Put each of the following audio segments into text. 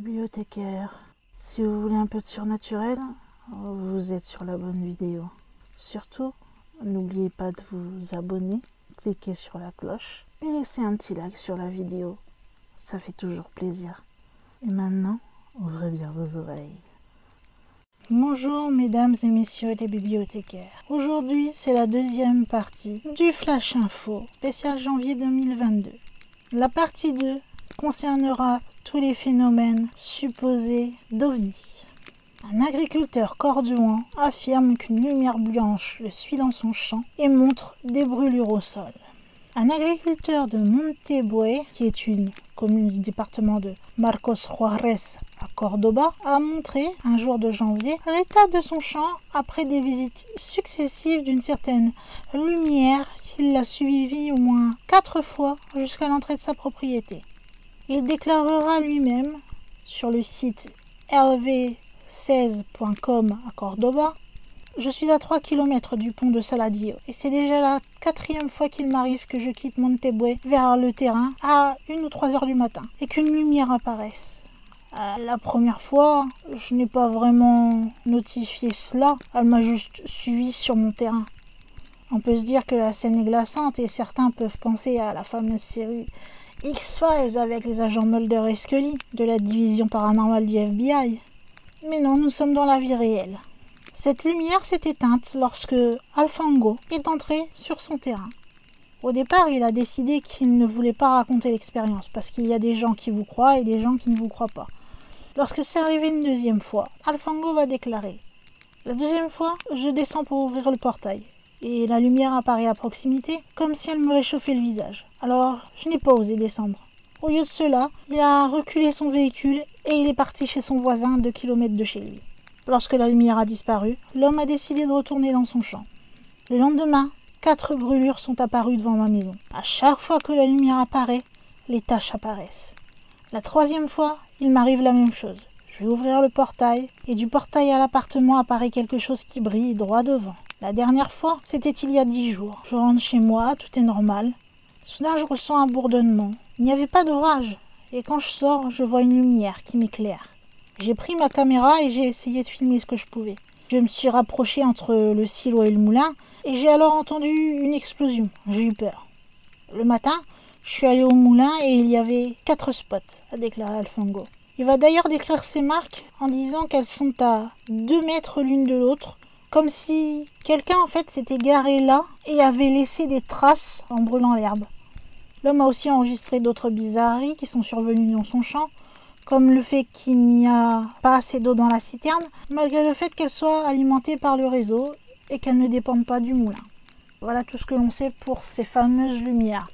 bibliothécaire. Si vous voulez un peu de surnaturel, vous êtes sur la bonne vidéo. Surtout, n'oubliez pas de vous abonner, cliquez sur la cloche et laissez un petit like sur la vidéo. Ça fait toujours plaisir. Et maintenant, ouvrez bien vos oreilles. Bonjour mesdames et messieurs les bibliothécaires. Aujourd'hui, c'est la deuxième partie du Flash Info, spécial janvier 2022. La partie 2 concernera tous les phénomènes supposés d'OVNI. Un agriculteur cordouan affirme qu'une lumière blanche le suit dans son champ et montre des brûlures au sol. Un agriculteur de Montebuey, qui est une commune du département de Marcos Juárez à Cordoba, a montré un jour de janvier l'état de son champ après des visites successives d'une certaine lumière. Il l'a suivie au moins 4 fois jusqu'à l'entrée de sa propriété. Il déclarera lui-même sur le site lv16.com à Cordoba: je suis à 3 km du pont de Saladillo et c'est déjà la 4e fois qu'il m'arrive que je quitte Montebuey vers le terrain à 1 ou 3 heures du matin et qu'une lumière apparaisse. La première fois, je n'ai pas vraiment notifié cela, elle m'a juste suivi sur mon terrain. On peut se dire que la scène est glaçante et certains peuvent penser à la fameuse série X-Files avec les agents Mulder et Scully de la division paranormale du FBI. Mais non, nous sommes dans la vie réelle. Cette lumière s'est éteinte lorsque Alfango est entré sur son terrain. Au départ, il a décidé qu'il ne voulait pas raconter l'expérience parce qu'il y a des gens qui vous croient et des gens qui ne vous croient pas. Lorsque c'est arrivé une deuxième fois, Alfango va déclarer: la deuxième fois, je descends pour ouvrir le portail et la lumière apparaît à proximité comme si elle me réchauffait le visage. Alors, je n'ai pas osé descendre. Au lieu de cela, il a reculé son véhicule et il est parti chez son voisin à 2 km de chez lui. Lorsque la lumière a disparu, l'homme a décidé de retourner dans son champ. Le lendemain, 4 brûlures sont apparues devant ma maison. À chaque fois que la lumière apparaît, les taches apparaissent. La 3e fois, il m'arrive la même chose. Je vais ouvrir le portail et du portail à l'appartement apparaît quelque chose qui brille droit devant. La dernière fois, c'était il y a 10 jours. Je rentre chez moi, tout est normal. Soudain, je ressens un bourdonnement. Il n'y avait pas d'orage. Et quand je sors, je vois une lumière qui m'éclaire. J'ai pris ma caméra et j'ai essayé de filmer ce que je pouvais. Je me suis rapproché entre le silo et le moulin et j'ai alors entendu une explosion. J'ai eu peur. Le matin, je suis allé au moulin et il y avait 4 spots, a déclaré Alfango. Il va d'ailleurs décrire ces marques en disant qu'elles sont à 2 mètres l'une de l'autre, comme si quelqu'un en fait s'était garé là et avait laissé des traces en brûlant l'herbe. L'homme a aussi enregistré d'autres bizarreries qui sont survenues dans son champ, comme le fait qu'il n'y a pas assez d'eau dans la citerne, malgré le fait qu'elle soit alimentée par le réseau et qu'elle ne dépende pas du moulin. Voilà tout ce que l'on sait pour ces fameuses lumières.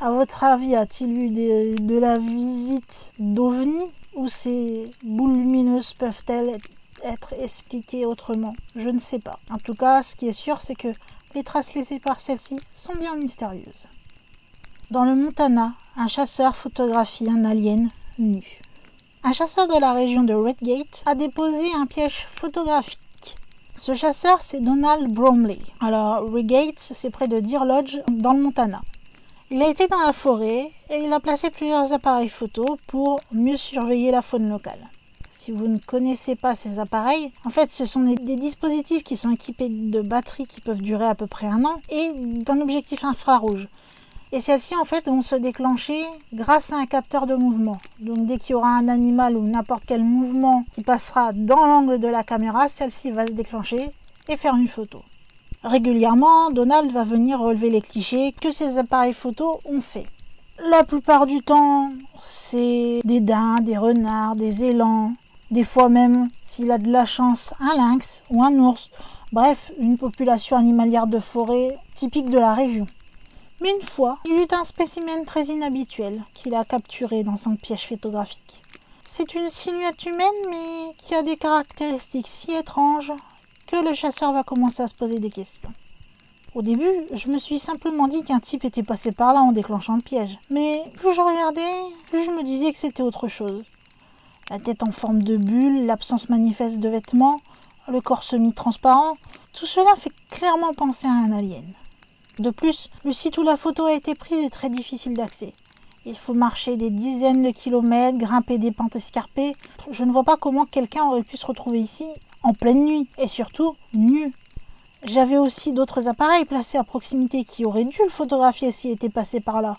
À votre avis, a-t-il eu de la visite d'OVNI ou ces boules lumineuses peuvent-elles être expliquées autrement? Je ne sais pas. En tout cas, ce qui est sûr, c'est que les traces laissées par celles-ci sont bien mystérieuses. Dans le Montana, un chasseur photographie un alien nu. Un chasseur de la région de Redgate a déposé un piège photographique. Ce chasseur, c'est Donald Bromley. Alors, Redgate, c'est près de Deer Lodge, dans le Montana. Il a été dans la forêt et il a placé plusieurs appareils photo pour mieux surveiller la faune locale. Si vous ne connaissez pas ces appareils, en fait, ce sont des dispositifs qui sont équipés de batteries qui peuvent durer à peu près 1 an et d'un objectif infrarouge. Et celles-ci, en fait, vont se déclencher grâce à un capteur de mouvement. Donc, dès qu'il y aura un animal ou n'importe quel mouvement qui passera dans l'angle de la caméra, celle-ci va se déclencher et faire une photo. Régulièrement, Donald va venir relever les clichés que ces appareils photo ont fait. La plupart du temps, c'est des daims, des renards, des élans, des fois même, s'il a de la chance, un lynx ou un ours. Bref, une population animalière de forêt typique de la région. Mais une fois, il eut un spécimen très inhabituel qu'il a capturé dans son piège photographique. C'est une silhouette humaine, mais qui a des caractéristiques si étranges que le chasseur va commencer à se poser des questions. Au début, je me suis simplement dit qu'un type était passé par là en déclenchant le piège. Mais plus je regardais, plus je me disais que c'était autre chose. La tête en forme de bulle, l'absence manifeste de vêtements, le corps semi-transparent, tout cela fait clairement penser à un alien. De plus, le site où la photo a été prise est très difficile d'accès. Il faut marcher des dizaines de kilomètres, grimper des pentes escarpées. Je ne vois pas comment quelqu'un aurait pu se retrouver ici en pleine nuit et surtout nu. J'avais aussi d'autres appareils placés à proximité qui auraient dû le photographier s'il était passé par là.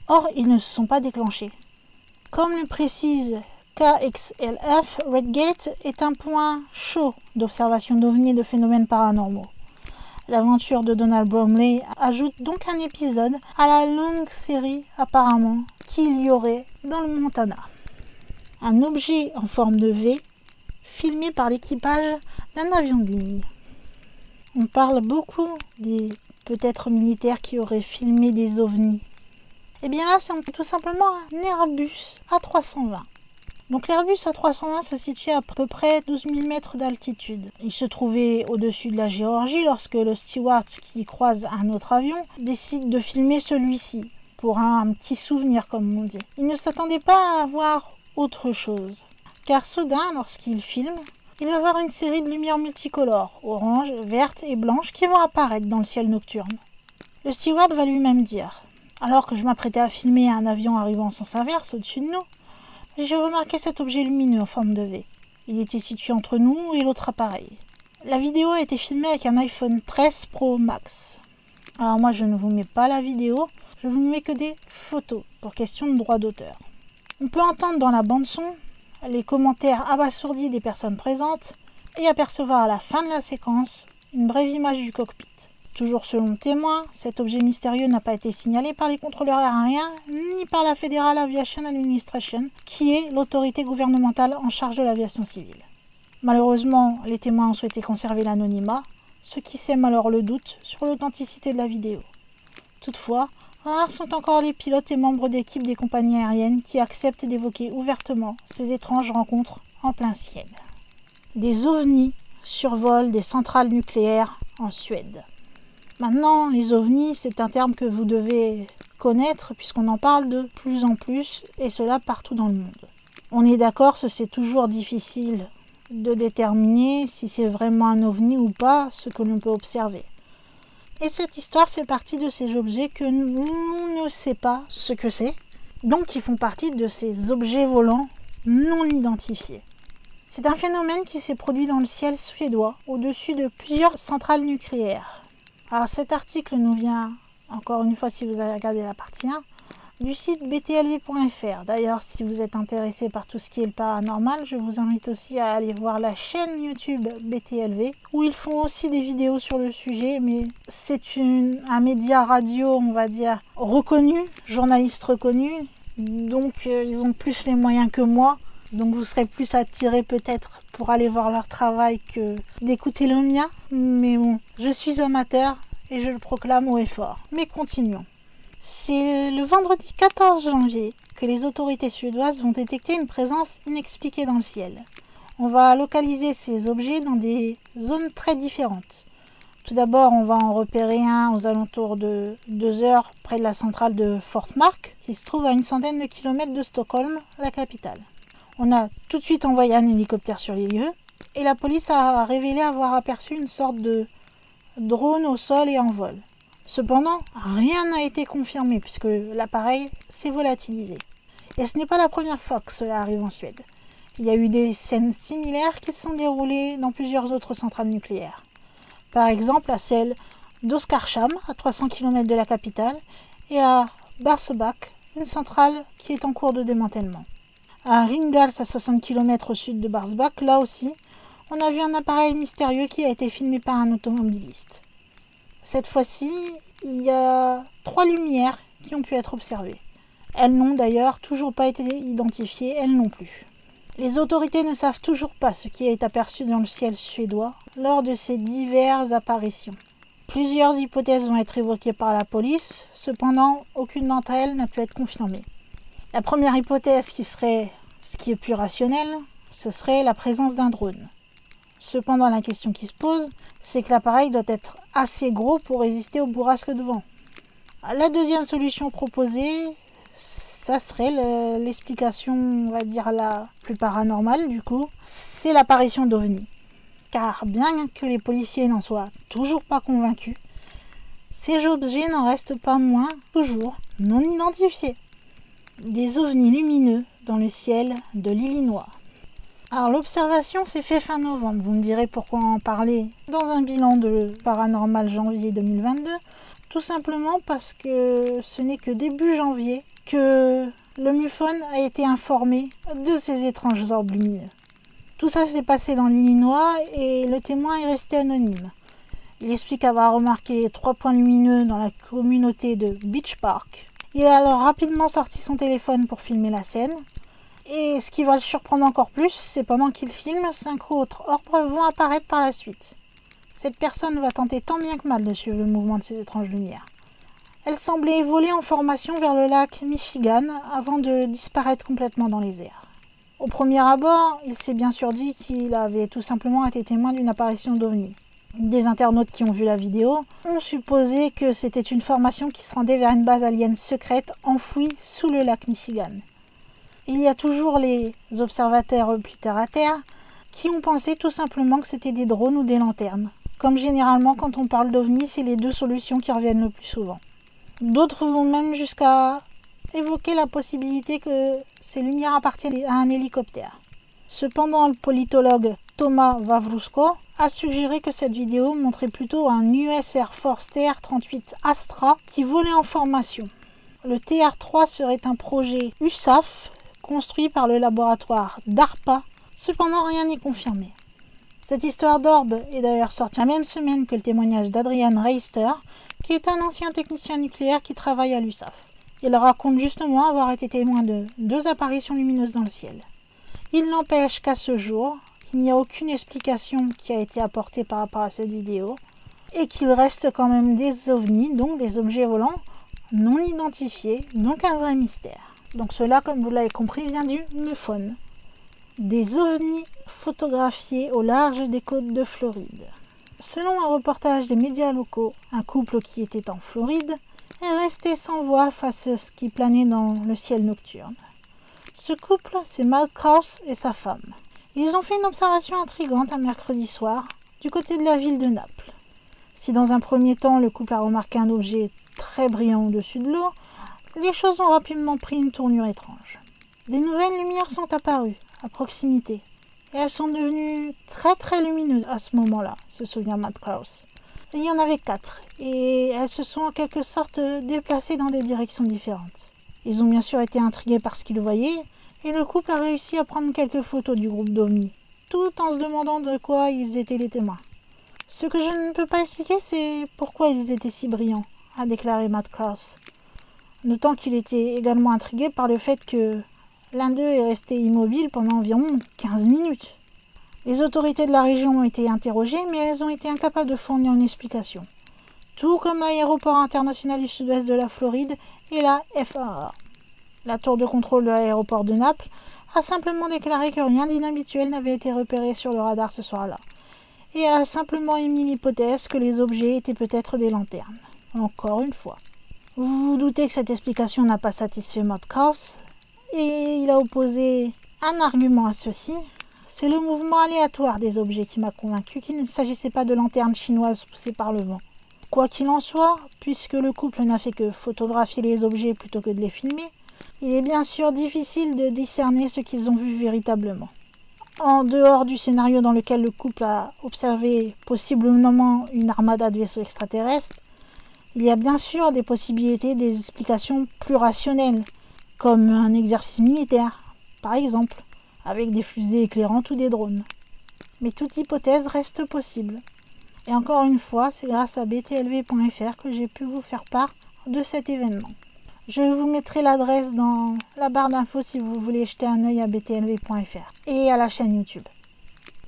Or, ils ne se sont pas déclenchés. Comme le précise KXLF, Redgate est un point chaud d'observation d'ovnis et de phénomènes paranormaux. L'aventure de Donald Bromley ajoute donc un épisode à la longue série apparemment qu'il y aurait dans le Montana. Un objet en forme de V filmé par l'équipage d'un avion de ligne. On parle beaucoup des peut-être militaires qui auraient filmé des ovnis. Et bien là, c'est tout simplement un Airbus A320. Donc l'Airbus A320 se situait à peu près 12 000 mètres d'altitude. Il se trouvait au-dessus de la Géorgie lorsque le steward qui croise un autre avion décide de filmer celui-ci, pour un petit souvenir comme on dit. Il ne s'attendait pas à voir autre chose, car soudain, lorsqu'il filme, il va voir une série de lumières multicolores, orange, verte et blanche, qui vont apparaître dans le ciel nocturne. Le steward va lui-même dire « Alors que je m'apprêtais à filmer un avion arrivant en sens inverse au-dessus de nous, j'ai remarqué cet objet lumineux en forme de V. Il était situé entre nous et l'autre appareil. La vidéo a été filmée avec un iPhone 13 Pro Max. Alors moi je ne vous mets pas la vidéo, je vous mets que des photos pour question de droit d'auteur. On peut entendre dans la bande son les commentaires abasourdis des personnes présentes et apercevoir à la fin de la séquence une brève image du cockpit. Toujours selon le témoin, cet objet mystérieux n'a pas été signalé par les contrôleurs aériens ni par la Federal Aviation Administration, qui est l'autorité gouvernementale en charge de l'aviation civile. Malheureusement, les témoins ont souhaité conserver l'anonymat, ce qui sème alors le doute sur l'authenticité de la vidéo. Toutefois, rares sont encore les pilotes et membres d'équipe des compagnies aériennes qui acceptent d'évoquer ouvertement ces étranges rencontres en plein ciel. Des ovnis survolent des centrales nucléaires en Suède. Maintenant, les ovnis, c'est un terme que vous devez connaître puisqu'on en parle de plus en plus et cela partout dans le monde. On est d'accord, c'est toujours difficile de déterminer si c'est vraiment un ovni ou pas, ce que l'on peut observer. Et cette histoire fait partie de ces objets que l'on ne sait pas ce que c'est, donc ils font partie de ces objets volants non identifiés. C'est un phénomène qui s'est produit dans le ciel suédois, au-dessus de plusieurs centrales nucléaires. Alors cet article nous vient, encore une fois si vous avez regardé la partie 1, du site btlv.fr. D'ailleurs, si vous êtes intéressé par tout ce qui est le paranormal, je vous invite aussi à aller voir la chaîne YouTube BTLV, où ils font aussi des vidéos sur le sujet, mais c'est un média radio, on va dire, reconnu, journaliste reconnu, donc ils ont plus les moyens que moi, donc vous serez plus attiré peut-être pour aller voir leur travail que d'écouter le mien, mais bon, je suis amateur et je le proclame haut et fort. Mais continuons. C'est le vendredi 14 janvier que les autorités suédoises vont détecter une présence inexpliquée dans le ciel. On va localiser ces objets dans des zones très différentes. Tout d'abord, on va en repérer un aux alentours de 2 heures près de la centrale de Forsmark, qui se trouve à une centaine de kilomètres de Stockholm, la capitale. On a tout de suite envoyé un hélicoptère sur les lieux et la police a révélé avoir aperçu une sorte de drone au sol et en vol. Cependant, rien n'a été confirmé puisque l'appareil s'est volatilisé. Et ce n'est pas la première fois que cela arrive en Suède. Il y a eu des scènes similaires qui se sont déroulées dans plusieurs autres centrales nucléaires. Par exemple, à celle d'Oskarshamn, à 300 km de la capitale, et à Barsebäck, une centrale qui est en cours de démantèlement. À Ringhals, à 60 km au sud de Barsebäck, là aussi, on a vu un appareil mystérieux qui a été filmé par un automobiliste. Cette fois-ci, il y a 3 lumières qui ont pu être observées. Elles n'ont d'ailleurs toujours pas été identifiées, elles non plus. Les autorités ne savent toujours pas ce qui est aperçu dans le ciel suédois lors de ces diverses apparitions. Plusieurs hypothèses vont être évoquées par la police, cependant aucune d'entre elles n'a pu être confirmée. La première hypothèse qui serait ce qui est plus rationnel, ce serait la présence d'un drone. Cependant, la question qui se pose, c'est que l'appareil doit être assez gros pour résister aux bourrasques de vent. La deuxième solution proposée, ça serait l'explication, on va dire, la plus paranormale du coup, c'est l'apparition d'ovnis. Car bien que les policiers n'en soient toujours pas convaincus, ces objets n'en restent pas moins toujours non identifiés. des ovnis lumineux dans le ciel de l'Illinois. Alors l'observation s'est faite fin novembre, vous me direz pourquoi en parler dans un bilan de paranormal janvier 2022. Tout simplement parce que ce n'est que début janvier que le MUFON a été informé de ces étranges orbes lumineux. Tout ça s'est passé dans l'Illinois et le témoin est resté anonyme. Il explique avoir remarqué 3 points lumineux dans la communauté de Beach Park. Il a alors rapidement sorti son téléphone pour filmer la scène. Et ce qui va le surprendre encore plus, c'est pendant qu'il filme, 5 autres orbes vont apparaître par la suite. Cette personne va tenter tant bien que mal de suivre le mouvement de ces étranges lumières. Elle semblait voler en formation vers le lac Michigan avant de disparaître complètement dans les airs. Au premier abord, il s'est bien sûr dit qu'il avait tout simplement été témoin d'une apparition d'OVNI. Des internautes qui ont vu la vidéo ont supposé que c'était une formation qui se rendait vers une base alien secrète enfouie sous le lac Michigan. Il y a toujours les observateurs plus terre à terre qui ont pensé tout simplement que c'était des drones ou des lanternes. Comme généralement quand on parle d'OVNI, c'est les 2 solutions qui reviennent le plus souvent. D'autres vont même jusqu'à évoquer la possibilité que ces lumières appartiennent à un hélicoptère. Cependant, le politologue Thomas Wawrusko a suggéré que cette vidéo montrait plutôt un US Air Force TR-38 Astra qui volait en formation. Le TR-3 serait un projet USAF construit par le laboratoire DARPA, cependant rien n'est confirmé. Cette histoire d'orbe est d'ailleurs sortie la même semaine que le témoignage d'Adrian Reister, qui est un ancien technicien nucléaire qui travaille à l'USAF. Il raconte justement avoir été témoin de 2 apparitions lumineuses dans le ciel. Il n'empêche qu'à ce jour, il n'y a aucune explication qui a été apportée par rapport à cette vidéo, et qu'il reste quand même des ovnis, donc des objets volants non identifiés, donc un vrai mystère. Donc cela, comme vous l'avez compris, vient du MUFON. Des ovnis photographiés au large des côtes de Floride. Selon un reportage des médias locaux, un couple qui était en Floride est resté sans voix face à ce qui planait dans le ciel nocturne. Ce couple, c'est Matt Krause et sa femme. Ils ont fait une observation intrigante un mercredi soir, du côté de la ville de Naples. Si dans un premier temps, le couple a remarqué un objet très brillant au-dessus de l'eau, les choses ont rapidement pris une tournure étrange. Des nouvelles lumières sont apparues, à proximité, et elles sont devenues très lumineuses à ce moment-là, se souvient Matt Krause. Il y en avait 4, et elles se sont en quelque sorte déplacées dans des directions différentes. Ils ont bien sûr été intrigués par ce qu'ils voyaient, et le couple a réussi à prendre quelques photos du groupe d'OVNI, tout en se demandant de quoi ils étaient les témoins. Ce que je ne peux pas expliquer, c'est pourquoi ils étaient si brillants, a déclaré Matt Krause. Notant qu'il était également intrigué par le fait que l'un d'eux est resté immobile pendant environ 15 minutes. Les autorités de la région ont été interrogées, mais elles ont été incapables de fournir une explication. Tout comme l'aéroport international du sud-ouest de la Floride et la FAA. La tour de contrôle de l'aéroport de Naples a simplement déclaré que rien d'inhabituel n'avait été repéré sur le radar ce soir-là. Et elle a simplement émis l'hypothèse que les objets étaient peut-être des lanternes. Encore une fois. Vous vous doutez que cette explication n'a pas satisfait Matt Krause, et il a opposé un argument à ceci. C'est le mouvement aléatoire des objets qui m'a convaincu qu'il ne s'agissait pas de lanternes chinoises poussées par le vent. Quoi qu'il en soit, puisque le couple n'a fait que photographier les objets plutôt que de les filmer, il est bien sûr difficile de discerner ce qu'ils ont vu véritablement. En dehors du scénario dans lequel le couple a observé possiblement une armada de vaisseaux extraterrestres, il y a bien sûr des possibilités, des explications plus rationnelles, comme un exercice militaire, par exemple, avec des fusées éclairantes ou des drones. Mais toute hypothèse reste possible. Et encore une fois, c'est grâce à btlv.fr que j'ai pu vous faire part de cet événement. Je vous mettrai l'adresse dans la barre d'infos si vous voulez jeter un œil à btlv.fr et à la chaîne YouTube.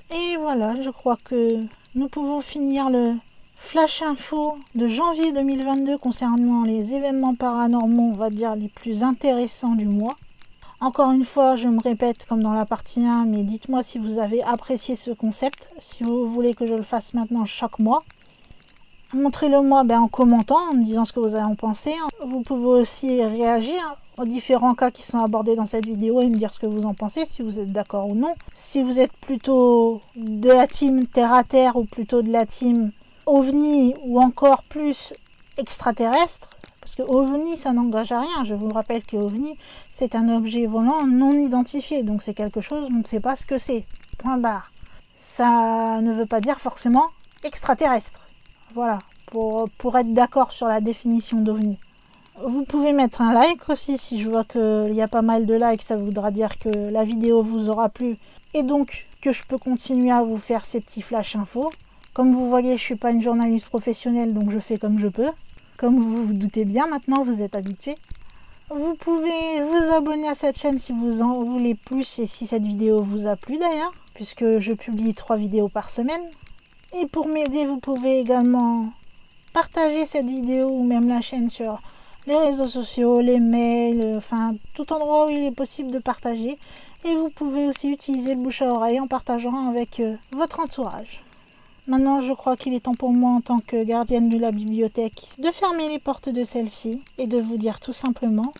Et voilà, je crois que nous pouvons finir le Flash Info de janvier 2022 concernant les événements paranormaux, on va dire les plus intéressants du mois. Encore une fois, je me répète comme dans la partie 1, mais dites-moi si vous avez apprécié ce concept, si vous voulez que je le fasse maintenant chaque mois. Montrez-le moi en commentant, en me disant ce que vous en pensez. Vous pouvez aussi réagir aux différents cas qui sont abordés dans cette vidéo et me dire ce que vous en pensez, si vous êtes d'accord ou non. Si vous êtes plutôt de la team terre à terre ou plutôt de la team OVNI ou encore plus extraterrestre, Parce que OVNI, ça n'engage à rien. Je vous rappelle que OVNI, c'est un objet volant non identifié. Donc c'est quelque chose, on ne sait pas ce que c'est. Point barre. Ça ne veut pas dire forcément extraterrestre. Voilà, pour être d'accord sur la définition d'OVNI. Vous pouvez mettre un like aussi si je vois qu'il y a pas mal de likes, ça voudra dire que la vidéo vous aura plu et donc que je peux continuer à vous faire ces petits flash infos. Comme vous voyez, je suis pas une journaliste professionnelle, donc je fais comme je peux. Comme vous vous doutez bien, maintenant vous êtes habitués. Vous pouvez vous abonner à cette chaîne si vous en voulez plus et si cette vidéo vous a plu d'ailleurs, puisque je publie 3 vidéos par semaine. Et pour m'aider, vous pouvez également partager cette vidéo ou même la chaîne sur les réseaux sociaux, les mails, enfin tout endroit où il est possible de partager. Et vous pouvez aussi utiliser le bouche à oreille en partageant avec votre entourage. Maintenant, je crois qu'il est temps pour moi, en tant que gardienne de la bibliothèque, de fermer les portes de celle-ci et de vous dire tout simplement